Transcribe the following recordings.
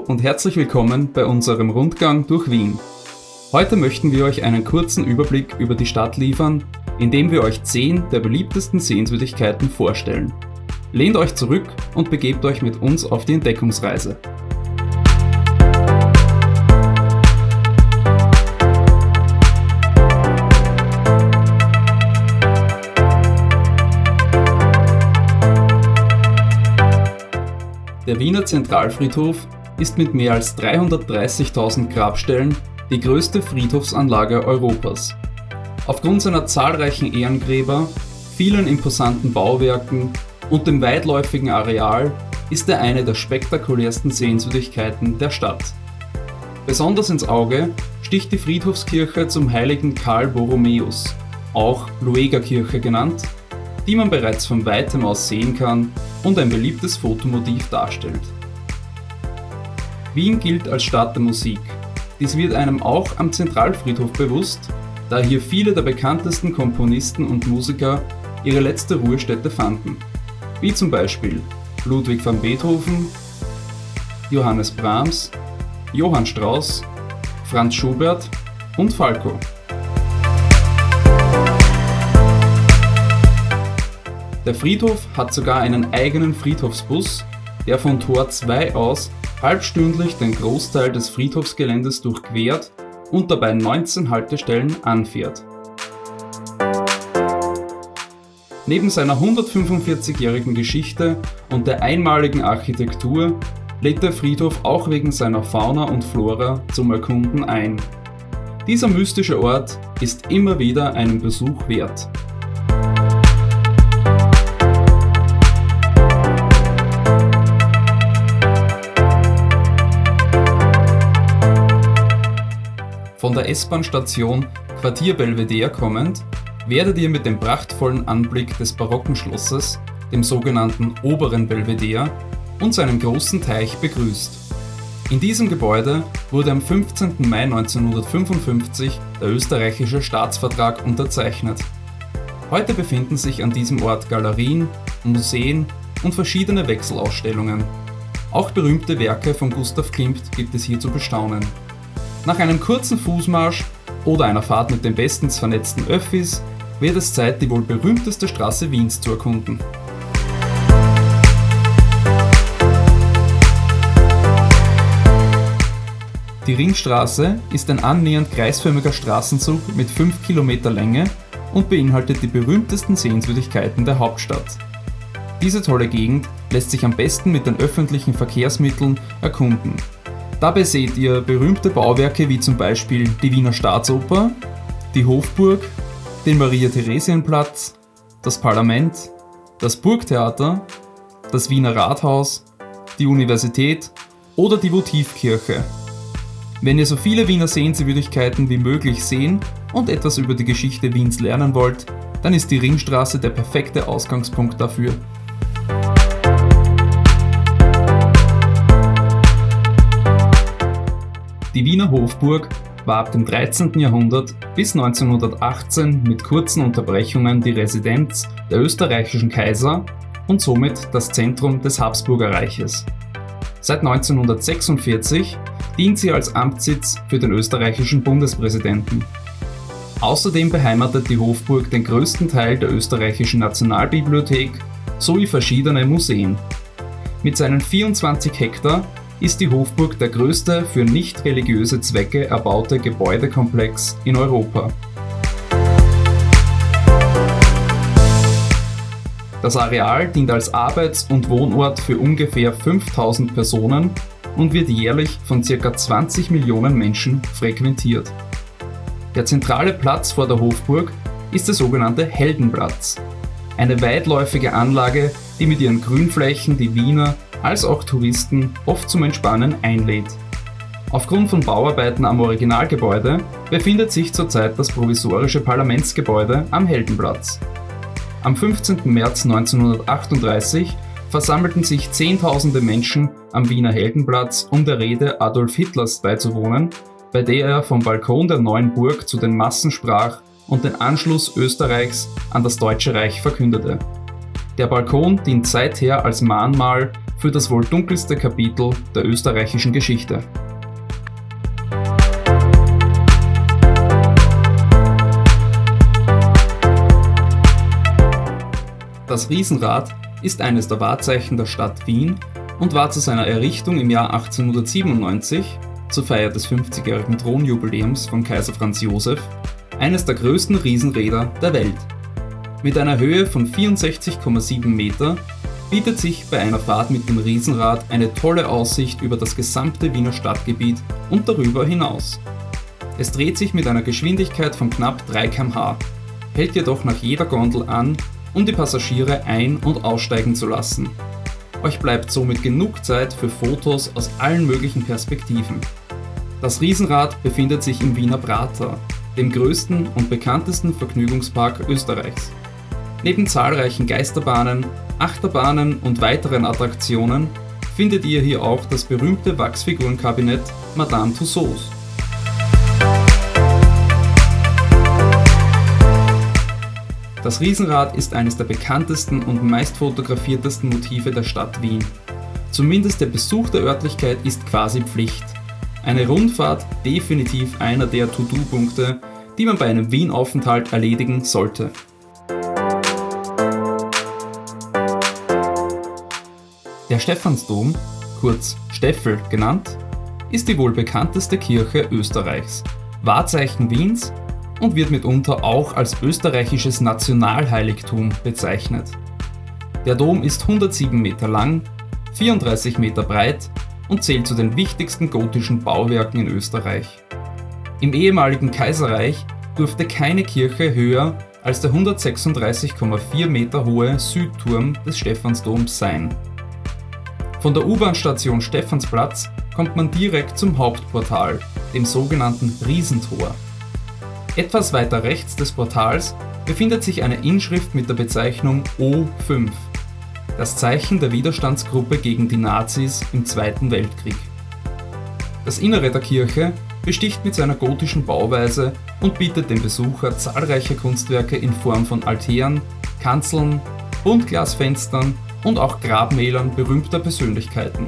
und herzlich willkommen bei unserem Rundgang durch Wien. Heute möchten wir euch einen kurzen Überblick über die Stadt liefern, indem wir euch 10 der beliebtesten Sehenswürdigkeiten vorstellen. Lehnt euch zurück und begebt euch mit uns auf die Entdeckungsreise. Der Wiener Zentralfriedhof ist mit mehr als 330.000 Grabstellen die größte Friedhofsanlage Europas. Aufgrund seiner zahlreichen Ehrengräber, vielen imposanten Bauwerken und dem weitläufigen Areal ist er eine der spektakulärsten Sehenswürdigkeiten der Stadt. Besonders ins Auge sticht die Friedhofskirche zum heiligen Karl Borromäus, auch Luegerkirche genannt, die man bereits von weitem aus sehen kann und ein beliebtes Fotomotiv darstellt. Wien gilt als Stadt der Musik. Dies wird einem auch am Zentralfriedhof bewusst, da hier viele der bekanntesten Komponisten und Musiker ihre letzte Ruhestätte fanden, wie zum Beispiel Ludwig van Beethoven, Johannes Brahms, Johann Strauss, Franz Schubert und Falco. Der Friedhof hat sogar einen eigenen Friedhofsbus, der von Tor 2 aus halbstündlich den Großteil des Friedhofsgeländes durchquert und dabei 19 Haltestellen anfährt. Neben seiner 145-jährigen Geschichte und der einmaligen Architektur lädt der Friedhof auch wegen seiner Fauna und Flora zum Erkunden ein. Dieser mystische Ort ist immer wieder einen Besuch wert. Von der S-Bahn-Station Quartier Belvedere kommend, werdet ihr mit dem prachtvollen Anblick des barocken Schlosses, dem sogenannten Oberen Belvedere, und seinem großen Teich begrüßt. In diesem Gebäude wurde am 15. Mai 1955 der österreichische Staatsvertrag unterzeichnet. Heute befinden sich an diesem Ort Galerien, Museen und verschiedene Wechselausstellungen. Auch berühmte Werke von Gustav Klimt gibt es hier zu bestaunen. Nach einem kurzen Fußmarsch oder einer Fahrt mit den bestens vernetzten Öffis wird es Zeit, die wohl berühmteste Straße Wiens zu erkunden. Die Ringstraße ist ein annähernd kreisförmiger Straßenzug mit 5 Kilometer Länge und beinhaltet die berühmtesten Sehenswürdigkeiten der Hauptstadt. Diese tolle Gegend lässt sich am besten mit den öffentlichen Verkehrsmitteln erkunden. Dabei seht ihr berühmte Bauwerke wie zum Beispiel die Wiener Staatsoper, die Hofburg, den Maria-Theresien-Platz, das Parlament, das Burgtheater, das Wiener Rathaus, die Universität oder die Votivkirche. Wenn ihr so viele Wiener Sehenswürdigkeiten wie möglich sehen und etwas über die Geschichte Wiens lernen wollt, dann ist die Ringstraße der perfekte Ausgangspunkt dafür. Die Wiener Hofburg war ab dem 13. Jahrhundert bis 1918 mit kurzen Unterbrechungen die Residenz der österreichischen Kaiser und somit das Zentrum des Habsburgerreiches. Seit 1946 dient sie als Amtssitz für den österreichischen Bundespräsidenten. Außerdem beheimatet die Hofburg den größten Teil der österreichischen Nationalbibliothek sowie verschiedene Museen. Mit seinen 24 Hektar ist die Hofburg der größte für nicht religiöse Zwecke erbaute Gebäudekomplex in Europa. Das Areal dient als Arbeits- und Wohnort für ungefähr 5000 Personen und wird jährlich von ca. 20 Millionen Menschen frequentiert. Der zentrale Platz vor der Hofburg ist der sogenannte Heldenplatz, eine weitläufige Anlage, die mit ihren Grünflächen die Wiener als auch Touristen oft zum Entspannen einlädt. Aufgrund von Bauarbeiten am Originalgebäude befindet sich zurzeit das provisorische Parlamentsgebäude am Heldenplatz. Am 15. März 1938 versammelten sich Zehntausende Menschen am Wiener Heldenplatz, um der Rede Adolf Hitlers beizuwohnen, bei der er vom Balkon der neuen Burg zu den Massen sprach und den Anschluss Österreichs an das Deutsche Reich verkündete. Der Balkon dient seither als Mahnmal für das wohl dunkelste Kapitel der österreichischen Geschichte. Das Riesenrad ist eines der Wahrzeichen der Stadt Wien und war zu seiner Errichtung im Jahr 1897, zur Feier des 50-jährigen Thronjubiläums von Kaiser Franz Josef, eines der größten Riesenräder der Welt. Mit einer Höhe von 64,7 Meter bietet sich bei einer Fahrt mit dem Riesenrad eine tolle Aussicht über das gesamte Wiener Stadtgebiet und darüber hinaus. Es dreht sich mit einer Geschwindigkeit von knapp 3 km/h, hält jedoch nach jeder Gondel an, um die Passagiere ein- und aussteigen zu lassen. Euch bleibt somit genug Zeit für Fotos aus allen möglichen Perspektiven. Das Riesenrad befindet sich im Wiener Prater, dem größten und bekanntesten Vergnügungspark Österreichs. Neben zahlreichen Geisterbahnen, Achterbahnen und weiteren Attraktionen findet ihr hier auch das berühmte Wachsfigurenkabinett Madame Tussauds. Das Riesenrad ist eines der bekanntesten und meistfotografiertesten Motive der Stadt Wien. Zumindest der Besuch der Örtlichkeit ist quasi Pflicht. Eine Rundfahrt definitiv einer der To-Do-Punkte, die man bei einem Wien-Aufenthalt erledigen sollte. Der Stephansdom, kurz Steffel genannt, ist die wohl bekannteste Kirche Österreichs, Wahrzeichen Wiens und wird mitunter auch als österreichisches Nationalheiligtum bezeichnet. Der Dom ist 107 Meter lang, 34 Meter breit und zählt zu den wichtigsten gotischen Bauwerken in Österreich. Im ehemaligen Kaiserreich durfte keine Kirche höher als der 136,4 Meter hohe Südturm des Stephansdoms sein. Von der U-Bahn-Station Stephansplatz kommt man direkt zum Hauptportal, dem sogenannten Riesentor. Etwas weiter rechts des Portals befindet sich eine Inschrift mit der Bezeichnung O5, das Zeichen der Widerstandsgruppe gegen die Nazis im Zweiten Weltkrieg. Das Innere der Kirche besticht mit seiner gotischen Bauweise und bietet dem Besucher zahlreiche Kunstwerke in Form von Altären, Kanzeln, Buntglasfenstern und auch Grabmälern berühmter Persönlichkeiten.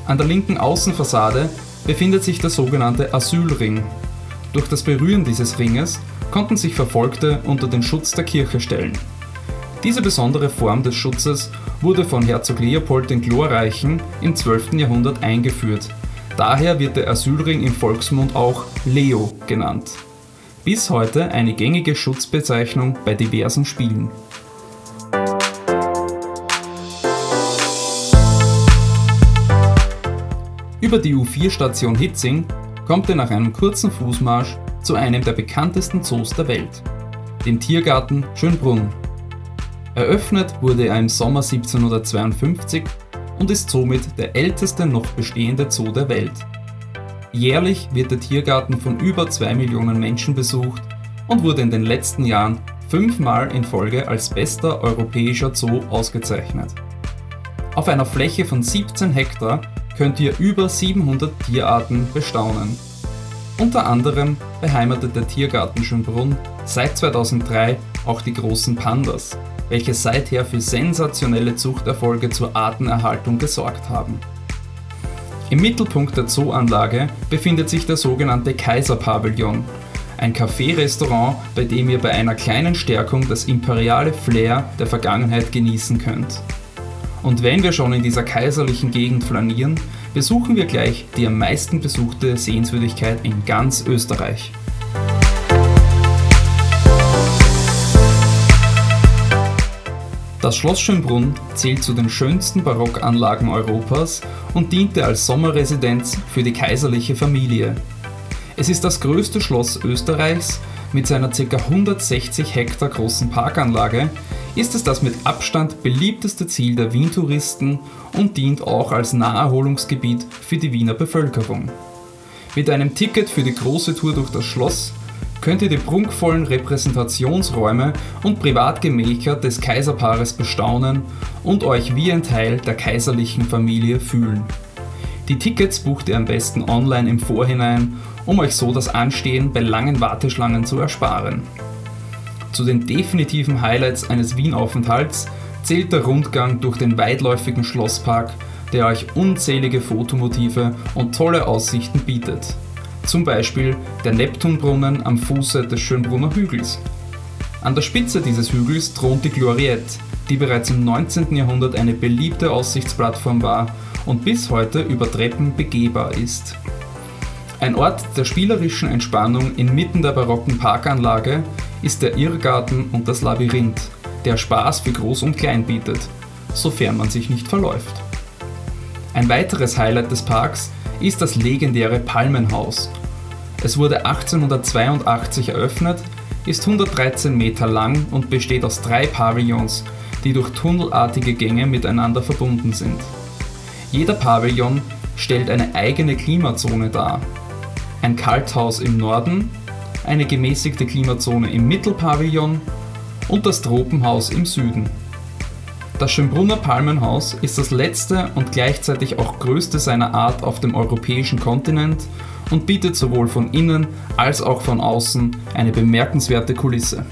An der linken Außenfassade befindet sich der sogenannte Asylring. Durch das Berühren dieses Ringes konnten sich Verfolgte unter den Schutz der Kirche stellen. Diese besondere Form des Schutzes wurde von Herzog Leopold den Glorreichen im 12. Jahrhundert eingeführt. Daher wird der Asylring im Volksmund auch Leo genannt. Bis heute eine gängige Schutzbezeichnung bei diversen Spielen. Über die U4-Station Hitzing kommt er nach einem kurzen Fußmarsch zu einem der bekanntesten Zoos der Welt, dem Tiergarten Schönbrunn. Eröffnet wurde er im Sommer 1752 und ist somit der älteste noch bestehende Zoo der Welt. Jährlich wird der Tiergarten von über 2 Millionen Menschen besucht und wurde in den letzten Jahren 5-mal in Folge als bester europäischer Zoo ausgezeichnet. Auf einer Fläche von 17 Hektar könnt ihr über 700 Tierarten bestaunen. Unter anderem beheimatet der Tiergarten Schönbrunn seit 2003 auch die großen Pandas, welche seither für sensationelle Zuchterfolge zur Artenerhaltung gesorgt haben. Im Mittelpunkt der Zooanlage befindet sich der sogenannte Kaiserpavillon, ein Café-Restaurant, bei dem ihr bei einer kleinen Stärkung das imperiale Flair der Vergangenheit genießen könnt. Und wenn wir schon in dieser kaiserlichen Gegend flanieren, besuchen wir gleich die am meisten besuchte Sehenswürdigkeit in ganz Österreich. Das Schloss Schönbrunn zählt zu den schönsten Barockanlagen Europas und diente als Sommerresidenz für die kaiserliche Familie. Es ist das größte Schloss Österreichs. Mit seiner ca. 160 Hektar großen Parkanlage ist es das mit Abstand beliebteste Ziel der Wien-Touristen und dient auch als Naherholungsgebiet für die Wiener Bevölkerung. Mit einem Ticket für die große Tour durch das Schloss könnt ihr die prunkvollen Repräsentationsräume und Privatgemächer des Kaiserpaares bestaunen und euch wie ein Teil der kaiserlichen Familie fühlen. Die Tickets bucht ihr am besten online im Vorhinein, um euch so das Anstehen bei langen Warteschlangen zu ersparen. Zu den definitiven Highlights eines Wien-Aufenthalts zählt der Rundgang durch den weitläufigen Schlosspark, der euch unzählige Fotomotive und tolle Aussichten bietet. Zum Beispiel der Neptunbrunnen am Fuße des Schönbrunner Hügels. An der Spitze dieses Hügels thront die Gloriette, die bereits im 19. Jahrhundert eine beliebte Aussichtsplattform war und bis heute über Treppen begehbar ist. Ein Ort der spielerischen Entspannung inmitten der barocken Parkanlage ist der Irrgarten und das Labyrinth, der Spaß für Groß und Klein bietet, sofern man sich nicht verläuft. Ein weiteres Highlight des Parks ist das legendäre Palmenhaus. Es wurde 1882 eröffnet, ist 113 Meter lang und besteht aus 3 Pavillons, die durch tunnelartige Gänge miteinander verbunden sind. Jeder Pavillon stellt eine eigene Klimazone dar. Ein Kalthaus im Norden, eine gemäßigte Klimazone im Mittelpavillon und das Tropenhaus im Süden. Das Schönbrunner Palmenhaus ist das letzte und gleichzeitig auch größte seiner Art auf dem europäischen Kontinent und bietet sowohl von innen als auch von außen eine bemerkenswerte Kulisse.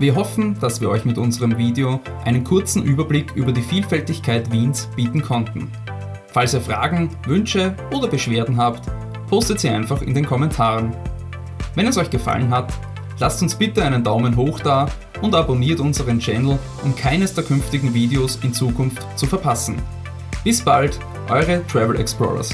Wir hoffen, dass wir euch mit unserem Video einen kurzen Überblick über die Vielfältigkeit Wiens bieten konnten. Falls ihr Fragen, Wünsche oder Beschwerden habt, postet sie einfach in den Kommentaren. Wenn es euch gefallen hat, lasst uns bitte einen Daumen hoch da und abonniert unseren Channel, um keines der künftigen Videos in Zukunft zu verpassen. Bis bald, eure Travel Explorers.